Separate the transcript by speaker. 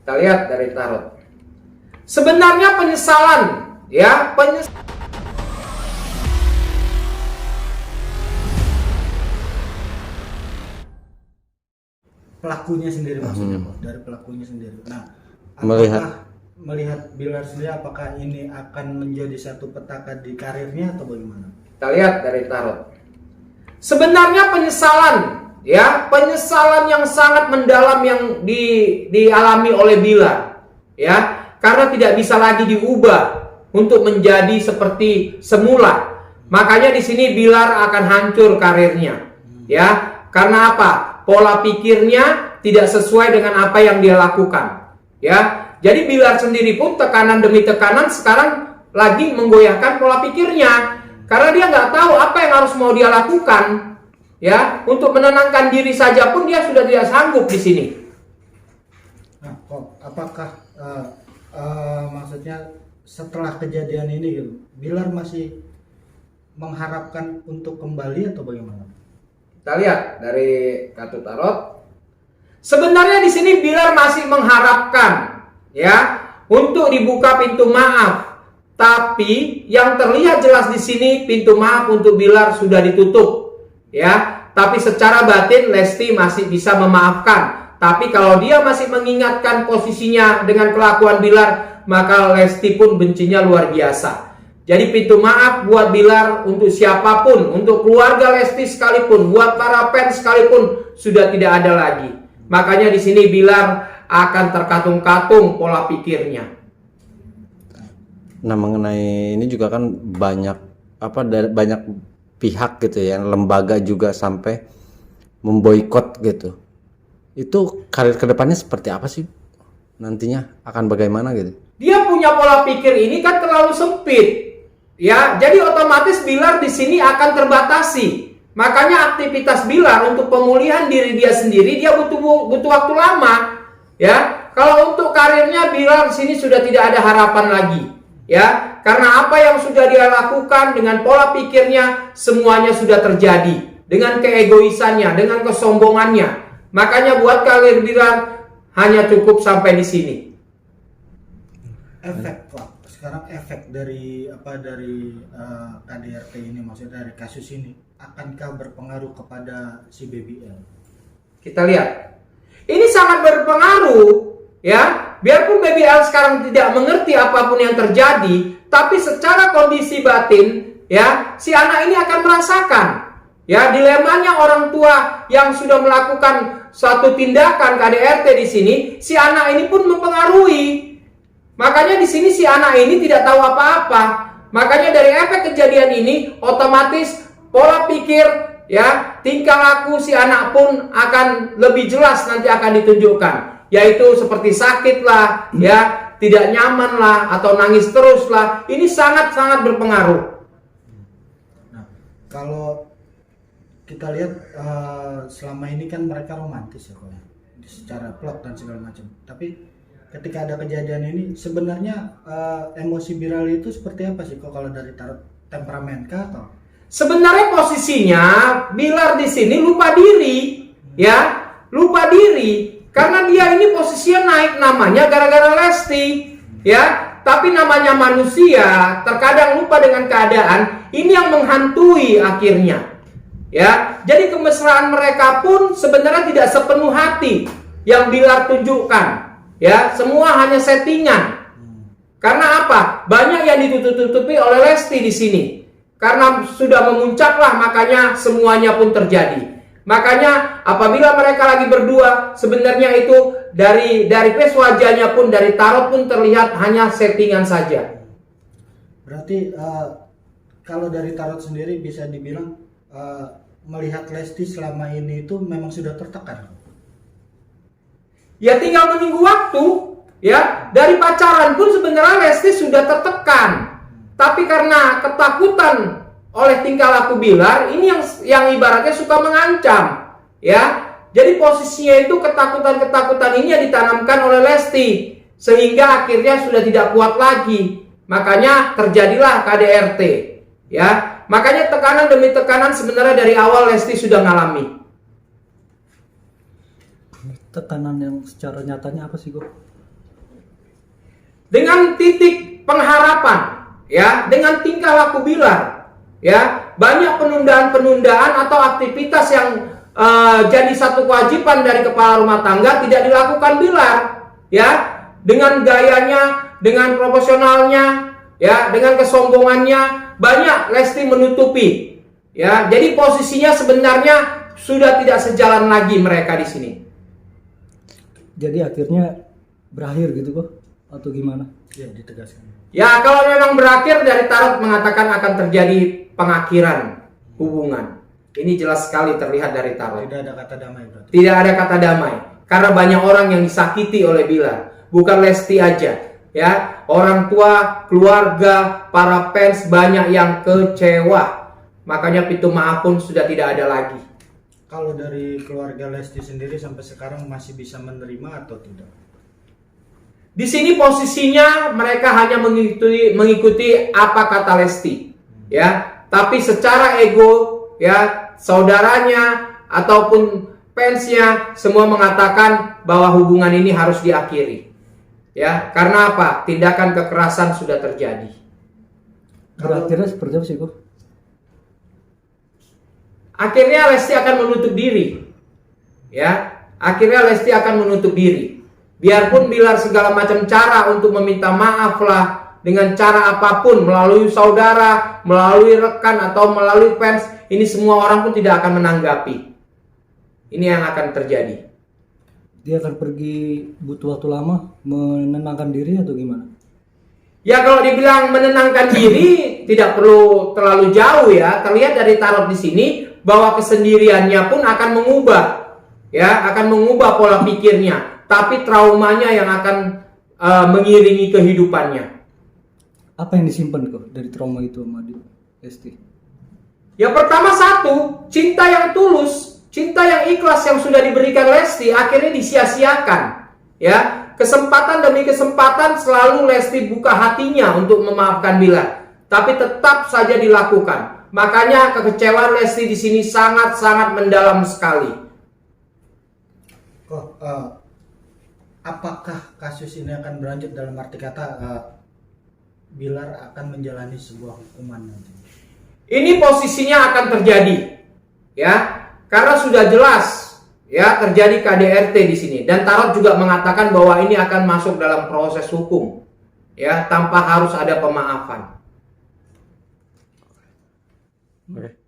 Speaker 1: Kita lihat dari tarot. Sebenarnya penyesalan, ya,
Speaker 2: pelakunya sendiri maksudnya, Pak, dari pelakunya sendiri. Nah, melihat Bilar sendiri, apakah ini akan menjadi satu petaka di karirnya atau bagaimana?
Speaker 1: Kita lihat dari tarot. Sebenarnya penyesalan, ya, penyesalan yang sangat mendalam yang dialami oleh Bilar, ya, karena tidak bisa lagi diubah untuk menjadi seperti semula. Makanya di sini Bilar akan hancur karirnya, ya, karena apa? Pola pikirnya tidak sesuai dengan apa yang dia lakukan, ya. Jadi Bilar sendiri pun tekanan demi tekanan sekarang lagi menggoyahkan pola pikirnya, karena dia nggak tahu apa yang harus mau dia lakukan, ya. Untuk menenangkan diri saja pun dia sudah tidak sanggup di sini.
Speaker 2: Nah, apakah maksudnya setelah kejadian ini gitu, Bilar masih mengharapkan untuk kembali atau bagaimana?
Speaker 1: Kita lihat dari kartu tarot. Sebenarnya di sini Bilar masih mengharapkan, ya, untuk dibuka pintu maaf. Tapi yang terlihat jelas di sini pintu maaf untuk Bilar sudah ditutup, ya. Tapi secara batin Lesti masih bisa memaafkan. Tapi kalau dia masih mengingatkan posisinya dengan kelakuan Bilar, maka Lesti pun bencinya luar biasa. Jadi pintu maaf buat Bilar untuk siapapun, untuk keluarga Lesti sekalipun, buat para fans sekalipun sudah tidak ada lagi. Makanya di sini Bilar akan terkatung-katung pola pikirnya.
Speaker 3: Nah, mengenai ini juga kan banyak banyak pihak gitu ya, lembaga juga sampai memboikot gitu. Itu karir kedepannya seperti apa sih? Nantinya akan bagaimana gitu?
Speaker 1: Dia punya pola pikir ini kan terlalu sempit. Ya, jadi otomatis Bilar di sini akan terbatasi. Makanya aktivitas Bilar untuk pemulihan diri dia sendiri dia butuh waktu lama. Ya, kalau untuk karirnya Bilar di sini sudah tidak ada harapan lagi. Ya, karena apa yang sudah dia lakukan dengan pola pikirnya semuanya sudah terjadi. Dengan keegoisannya, dengan kesombongannya. Makanya buat karir Bilar hanya cukup sampai di sini.
Speaker 2: Efek, Pak. Sekarang efek dari KDRT ini, maksudnya dari kasus ini, akankah berpengaruh kepada si BBL?
Speaker 1: Kita lihat. Ini sangat berpengaruh, ya. Biarpun BBL sekarang tidak mengerti apapun yang terjadi, tapi secara kondisi batin, ya, si anak ini akan merasakan, ya, dilemanya orang tua yang sudah melakukan suatu tindakan KDRT di sini, si anak ini pun mempengaruhi. Makanya di sini si anak ini tidak tahu apa-apa. Makanya dari efek kejadian ini otomatis pola pikir, ya, tingkah laku si anak pun akan lebih jelas nanti akan ditunjukkan. Yaitu seperti sakit lah, ya, tidak nyaman lah, atau nangis terus lah. Ini sangat-sangat berpengaruh.
Speaker 2: Nah, kalau kita lihat selama ini kan mereka romantis ya, kok, secara plot dan segala macam. Tapi ketika ada kejadian ini, sebenarnya emosi Bilar itu seperti apa sih kok, kalau dari tarot temperamen kah atau?
Speaker 1: Sebenarnya posisinya Bilar di sini lupa diri, ya, lupa diri, karena dia ini posisinya naik namanya gara-gara Lesti, ya. Tapi namanya manusia terkadang lupa dengan keadaan, ini yang menghantui akhirnya, ya. Jadi kemesraan mereka pun sebenarnya tidak sepenuh hati yang Bilar tunjukkan. Ya, semua hanya settingan. Karena apa? Banyak yang ditutup-tutupi oleh Lesti di sini. Karena sudah memuncaklah, makanya semuanya pun terjadi. Makanya apabila mereka lagi berdua, sebenarnya itu dari face wajahnya pun, dari tarot pun terlihat hanya settingan saja.
Speaker 2: Berarti kalau dari tarot sendiri bisa dibilang melihat Lesti selama ini itu memang sudah tertekan.
Speaker 1: Ya tinggal menunggu waktu, ya. Dari pacaran pun sebenarnya Lesti sudah tertekan. Tapi karena ketakutan oleh tingkah laku Bilar, ini yang ibaratnya suka mengancam, ya. Jadi posisinya itu ketakutan-ketakutan ini yang ditanamkan oleh Lesti, sehingga akhirnya sudah tidak kuat lagi. Makanya terjadilah KDRT, ya. Makanya tekanan demi tekanan sebenarnya dari awal Lesti sudah ngalami.
Speaker 4: Tekanan yang secara nyatanya apa sih, Go?
Speaker 1: dengan titik pengharapan, ya, dengan tingkah laku Bilar, ya, banyak penundaan-penundaan atau aktivitas yang jadi satu kewajiban dari kepala rumah tangga tidak dilakukan Bilar, ya, dengan gayanya, dengan profesionalnya, ya, dengan kesombongannya, banyak Lesti menutupi, ya. Jadi posisinya sebenarnya sudah tidak sejalan lagi mereka di sini.
Speaker 4: Jadi akhirnya berakhir gitu kok atau gimana?
Speaker 2: Ya, ditegaskan.
Speaker 1: Ya, kalau memang berakhir, dari Tarot mengatakan akan terjadi pengakhiran hubungan. Ini jelas sekali terlihat dari Tarot.
Speaker 2: Tidak ada kata damai berarti.
Speaker 1: Tidak ada kata damai. Karena banyak orang yang disakiti oleh Bilar. Bukan Lesti aja. Ya, orang tua, keluarga, para fans banyak yang kecewa. Makanya pintu maaf pun sudah tidak ada lagi.
Speaker 2: Kalau dari keluarga Lesti sendiri sampai sekarang masih bisa menerima atau tidak?
Speaker 1: Di sini posisinya mereka hanya mengikuti apa kata Lesti, ya. Tapi secara ego, ya, saudaranya ataupun fansnya semua mengatakan bahwa hubungan ini harus diakhiri, ya. Karena apa? Tindakan kekerasan sudah terjadi.
Speaker 4: Berakhirnya seperti apa sih kok?
Speaker 1: Akhirnya Lesti akan menutup diri, ya. Akhirnya Lesti akan menutup diri. Biarpun Bilar segala macam cara untuk meminta maaf lah, dengan cara apapun, melalui saudara, melalui rekan, atau melalui fans, ini semua orang pun tidak akan menanggapi. Ini yang akan terjadi.
Speaker 4: Dia akan pergi butuh waktu lama menenangkan diri atau gimana?
Speaker 1: Ya, kalau dibilang menenangkan diri tidak perlu terlalu jauh, ya. Terlihat dari Tarot di sini bahwa kesendiriannya pun akan mengubah, ya, akan mengubah pola pikirnya. Tapi traumanya yang akan mengiringi kehidupannya.
Speaker 4: Apa yang disimpan kok dari trauma itu sama Lesti?
Speaker 1: Yang pertama, satu, cinta yang tulus, cinta yang ikhlas yang sudah diberikan Lesti akhirnya disia-siakan, ya. Kesempatan demi kesempatan selalu Lesti buka hatinya untuk memaafkan Bilar, tapi tetap saja dilakukan. Makanya kekecewaan Lesti di sini sangat-sangat mendalam sekali.
Speaker 2: Kok apakah kasus ini akan berlanjut, dalam arti kata Bilar akan menjalani sebuah hukuman nanti?
Speaker 1: Ini posisinya akan terjadi, ya, karena sudah jelas, ya, terjadi KDRT di sini, dan Tarot juga mengatakan bahwa ini akan masuk dalam proses hukum, ya, tanpa harus ada pemaafan.
Speaker 3: Oke.